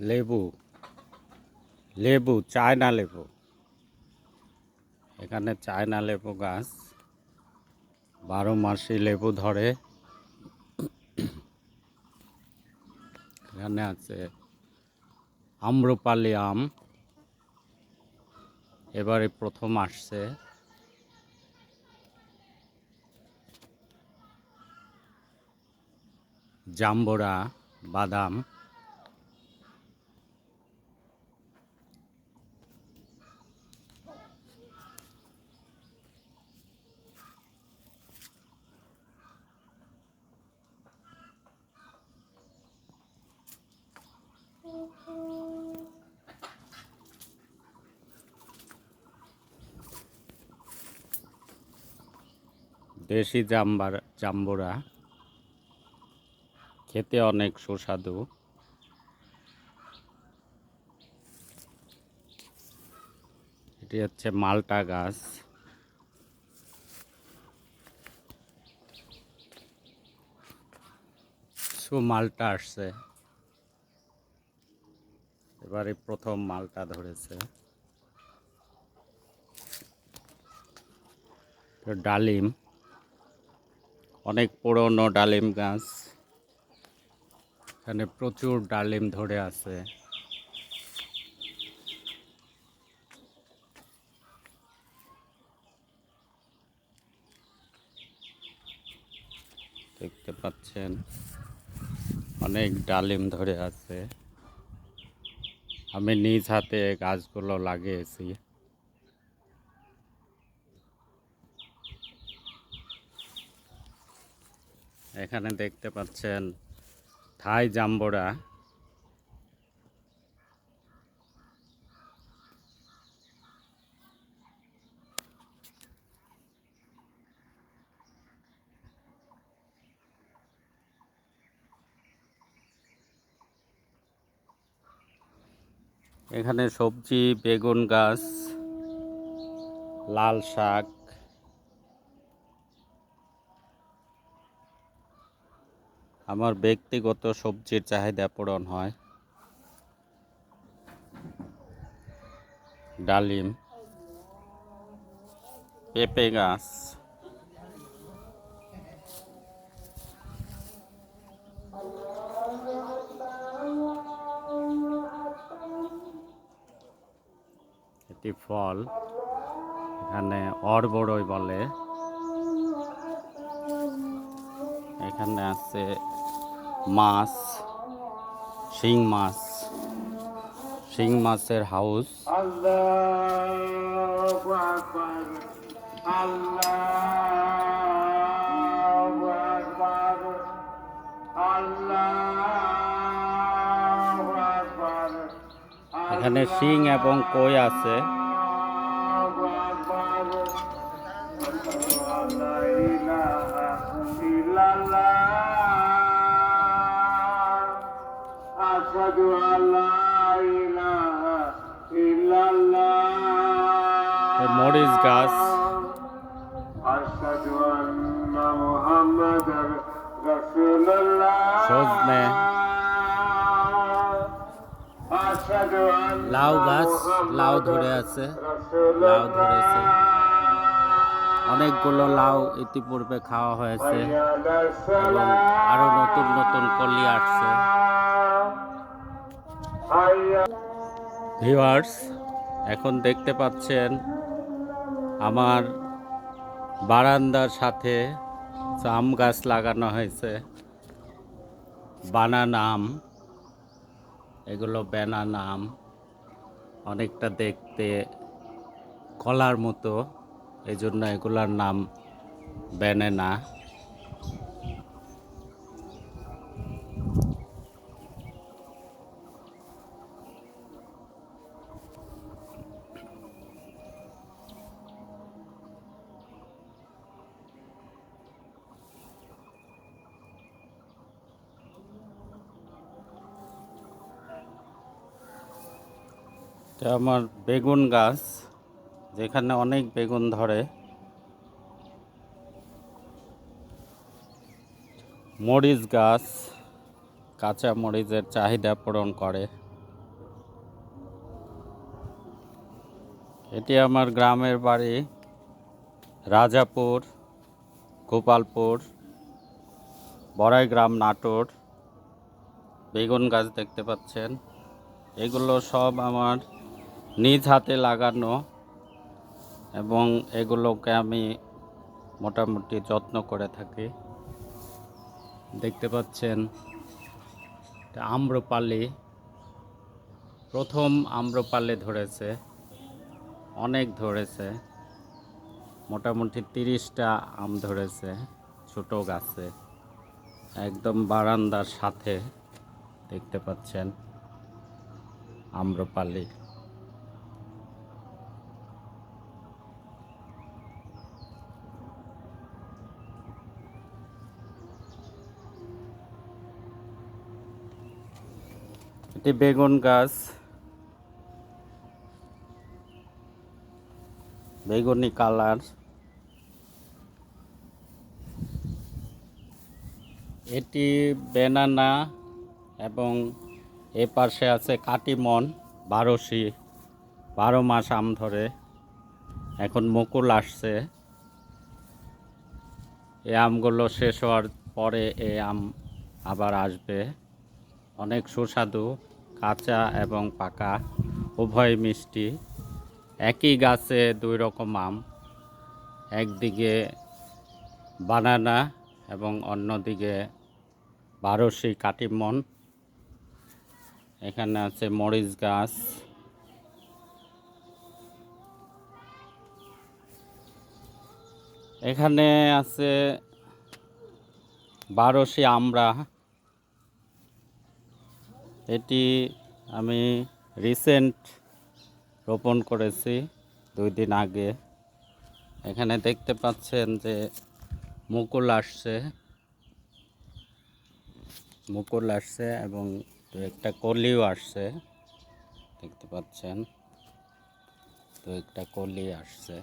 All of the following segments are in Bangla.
লেবু লেবু চায়না লেবু। এখানে চায়না লেবু গাছ 12 মাসই লেবু ধরে। এখানে আছে আম্রপালি আম, এবারে প্রথম আসছে। জাম্বুরা, বাদাম, দেশি জাম্বুরা খেতে অনেক সুস্বাদু। এটি হচ্ছে মালটা গাছ। মালটা আসছে, এবারে প্রথম মালটা ধরেছে। ডালিম, অনেক পুরনো ডালিম গাছ, এখানে প্রচুর ডালিম ধরে আছে। দেখতে পাচ্ছেন অনেক ডালিম ধরে আছে। আমি নিজ হাতে গাছগুলো লাগিয়েছি। এখানে দেখতে পাচ্ছেন থাই জাম্বুরা। এখানে সবজি, বেগুন গাছ, লাল শাক, আমার ব্যক্তিগত সবজির চাহিদা পূরণ হয়। ডালিম, পেঁপে গাছ, এটি ফল, এখানে অরবড়ই বলে। এখানে আছে মাছ, শিং মাছ, শিং মাছের হাউস। আল্লাহু আকবার, আল্লাহু আকবার, আল্লাহু আকবার। এখানে শিং এবং কই আছে। আল্লাহু আকবার, লা ইলাহা ইল্লাল্লাহ, আশহাদু আল্লা ইলাহা ইল্লাল্লাহ, মরিচ গাছ, আশহাদু আন্না মুহাম্মাদার রাসূলুল্লাহ, সজনে, আশহাদু আন্না লাউ গাছ, লাউ ধরে আছে, লাউ ধরেছে। অনেকগুলো লাউ ইতিপূর্বে খাওয়া হয়েছে এবং আরো নতুন নতুন কলি আসছে। ভিউয়ার্স, এখন দেখতে পাচ্ছেন আমার বারান্দার সাথে আম গাছ লাগানো হয়েছে। বানানা আম, এগুলো ব্যানানা আম, অনেকটা দেখতে কলার মতো, এই জন্য এগুলার নাম ব্যানানা। এটা আমার বেগুন গাছ, যেখানে অনেক বেগুন ধরে। মরিচ গাছ, কাঁচা মরিচের চাহিদা পূরণ করে। এটি আমার গ্রামের বাড়ি, রাজাপুর, গোপালপুর, বড়াইগ্রাম, নাটোর। বেগুন গাছ দেখতে পাচ্ছেন, এগুলো সব আমার নিজ হাতে লাগানো এবং এগুলোকে আমি মোটামুটি যত্ন করে থাকি। দেখতে পাচ্ছেন এটা আম্রপালি, প্রথম আম্রপালি ধরেছে, অনেক ধরেছে, মোটামুটি 30টা আম ধরেছে ছোট গাছে, একদম বারান্দার সাথে দেখতে পাচ্ছেন আম্রপালি। এটি বেগুন গাছ, বেগুনি কালার। এটি বেনানা এবং এ পাশে আছে কাটিমন, 12 মাস আম ধরে, এখন মুকুল আসছে। এই আমগুলো শেষ হওয়ার পরে এই আম আবার আসবে, অনেক সুস্বাদু, কাঁচা এবং পাকা উভয় মিষ্টি। একই গাছে 2 রকম আম, একদিকে বানানা এবং অন্যদিকে 12 কাটিমন। এখানে আছে মরিচ গাছ, এখানে আছে 12 আমড়া। এটি আমি রিসেন্ট রোপণ করেছি 2 দিন আগে। এখানে দেখতে পাচ্ছেন যে মুকুল আসছে এবং একটা কলিও আসছে, দেখতে পাচ্ছেন, তো একটা কলি আসছে।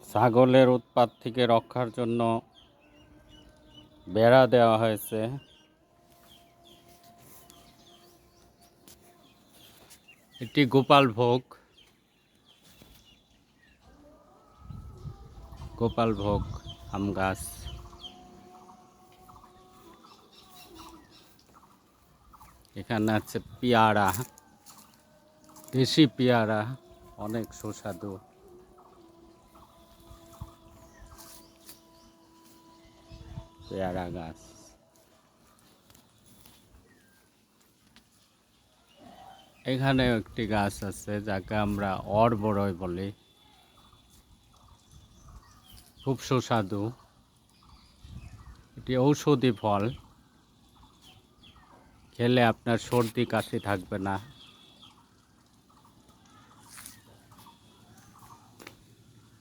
ছাগলের উৎপাত থেকে রক্ষার জন্য বেড়া দেওয়া হয়েছে। এটি গোপালভোগ আম গাছ। এখানে আছে পেয়ারা, দেশি পেয়ারা, অনেক সুস্বাদু। পেয়ারা গাছ। এখানেও একটি গাছ আছে যাকে আমরা অরবড়ই বলি, খুব সুস্বাদু। এটি ঔষধি ফল, খেলে আপনার সর্দি কাশি থাকবে না।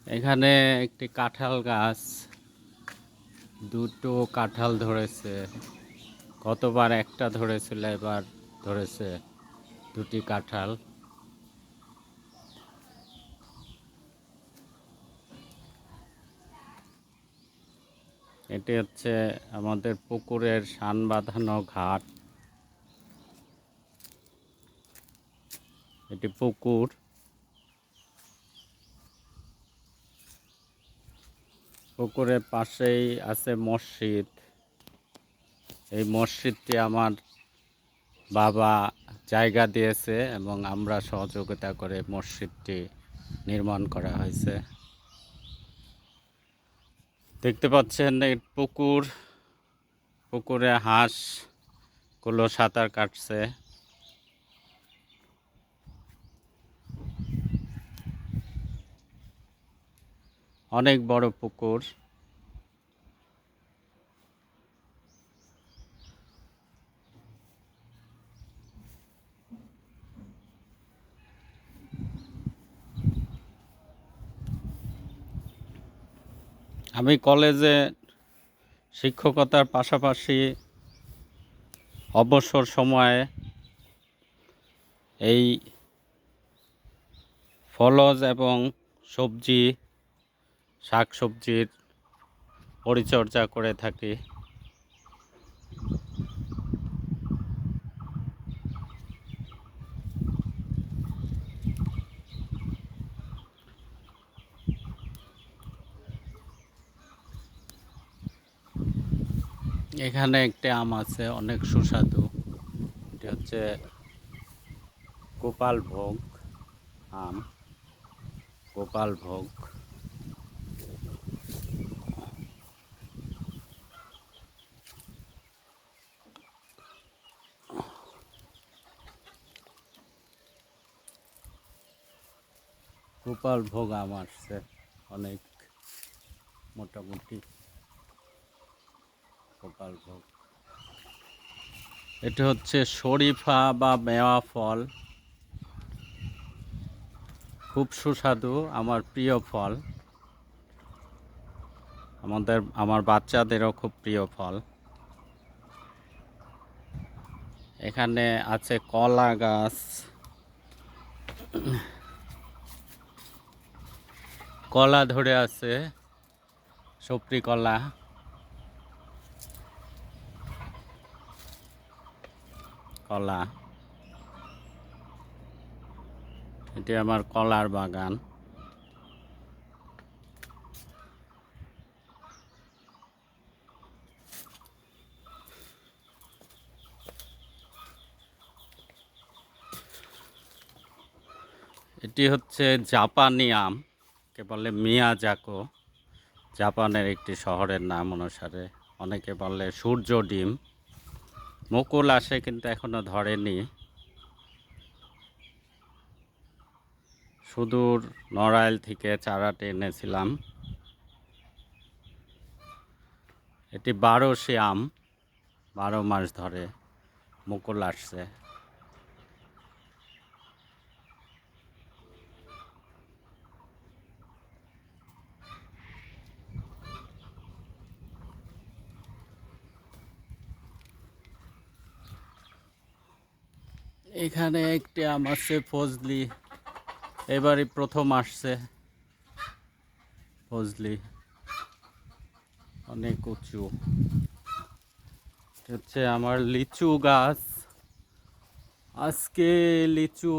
এখানে একটি কাঁঠাল গাছ, 2টো কাঁঠাল ধরেছে, গতবার একটা ধরেছিল, এবার ধরেছে 2টি কাঁঠাল। এটি হচ্ছে আমাদের পুকুরের শান বাঁধানো ঘাট। এটি পুকুর, পুকুরের পাশেই আছে মসজিদ। এই মসজিদটি আমার বাবা জায়গা দিয়েছে এবং আমরা সহযোগিতা করে মসজিদটি নির্মাণ করা হয়েছে। দেখতে পাচ্ছেন এই পুকুরে হাঁসগুলো সাঁতার কাটছে। অনেক বড় পুকুর। আমি কলেজে শিক্ষকতার পাশাপাশি অবসর সময়ে এই ফলজ এবং শাকসবজির পরিচর্যা করে থাকি। এখানে একটি আম আছে অনেক সুস্বাদু। এটি হচ্ছে গোপাল ভোগ আম, গোপাল ভোগ। গোপাল ভোগ আম আসছে অনেক, মোটামুটি গোপাল ভোগ। এটি হচ্ছে শরীফা বা মেওয়া ফল, খুব সুস্বাদু, আমার প্রিয় ফল, আমার বাচ্চাদেরও খুব প্রিয় ফল। এখানে আছে কলা গাছ, কলা ধরে আছে, সপরি কলা। কলা, এটি আমার কলার বাগান। এটি হচ্ছে জাপানি আম, কে বলে মিয়াজাকো, জাপানের একটি শহরের নাম অনুসারে। অনেকে বলে সূর্য ডিম। মুকুল আসে কিন্তু এখনো ধরেনি। সুদূর নড়াইল থেকে চারাটি এনেছিলাম। এটি 12শি আম, 12 মাস ধরে মুকুল আসছে। এখানে একটি আম আছে ফজলি, এবারই প্রথম আসছে ফজলি, অনেক উঁচু। হচ্ছে আমার লিচু গাছ। আজকে লিচু,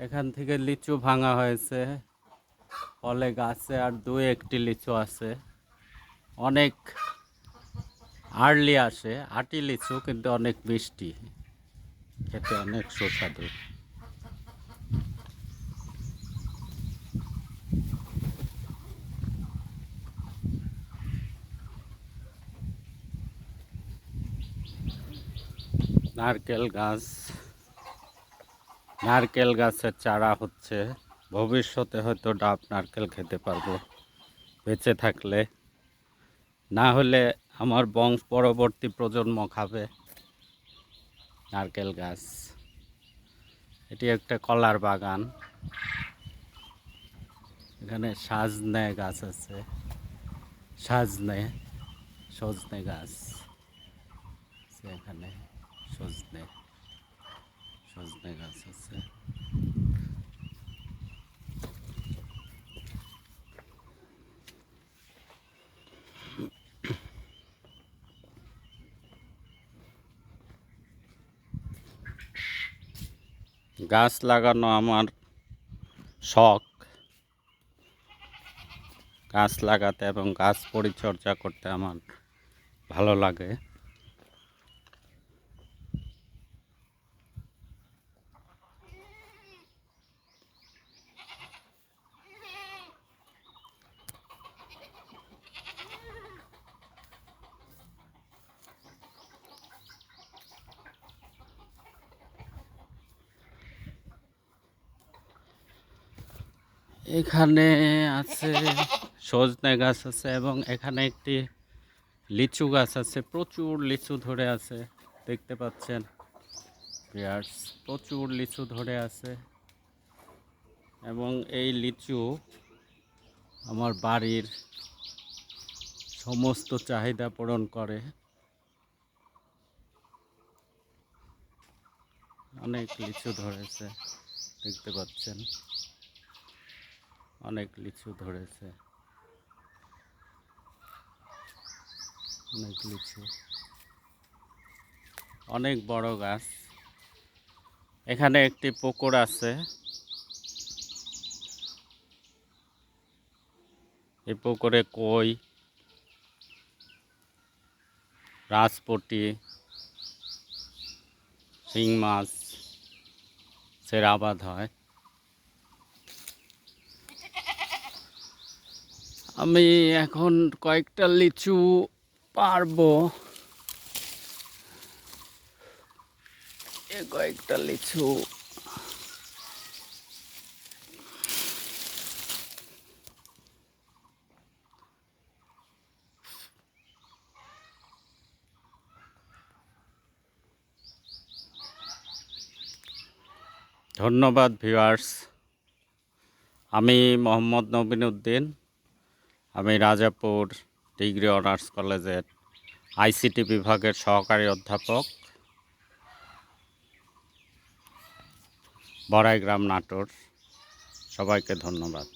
এখান থেকে লিচু ভাঙা হয়েছে, ফলে গাছে আর 2-1টি লিচু আছে। অনেক আর্লি আসে, আটি লিচু, কিন্তু অনেক মিষ্টি, খেতে অনেক সুস্বাদু। নারকেল গাছ, নারকেল গাছের চারা হচ্ছে, ভবিষ্যতে হয়তো ডাব নারকেল খেতে পারবো বেঁচে থাকলে, না হলে আমার পরবর্তী প্রজন্ম খাবে নারকেল গাছ। এটি একটা কলার বাগান। এখানে সাজনে গাছ আছে, সজনে গাছ এখানে, সজনে গাছ আছে। গাছ লাগানো আমার শখ, গাছ লাগাতে এবং গাছ পরিচর্যা করতে আমার ভালো লাগে। এখানে আছে সজনে গাছ আছে এবং এখানে একটি লিচু গাছ আছে, প্রচুর লিচু ধরে আছে, দেখতে পাচ্ছেন ভিউয়ার্স, প্রচুর লিচু ধরে আছে। এবং এই লিচু আমার বাড়ির সমস্ত চাহিদা পূরণ করে। অনেক লিচু ধরেছে, দেখতে পাচ্ছেন, অনেক লিচু ধরেছে, অনেক লিচু, অনেক বড় গাছ। এখানে একটি পুকুর আছে, এই পুকুরে কই, রাজপটি, শিং মাছ আবাদ হয়। আমি এখন কয়েকটা লিচু পারবো। কয়েকটা লিচু ধন্যবাদ ভিউয়ার্স। আমি মোহাম্মদ নবীন উদ্দিন। আমি রাজাপুর ডিগ্রি অনার্স কলেজের আইসিটি বিভাগের সহকারী অধ্যাপক, বড়াইগ্রাম, নাটোর। সবাইকে ধন্যবাদ।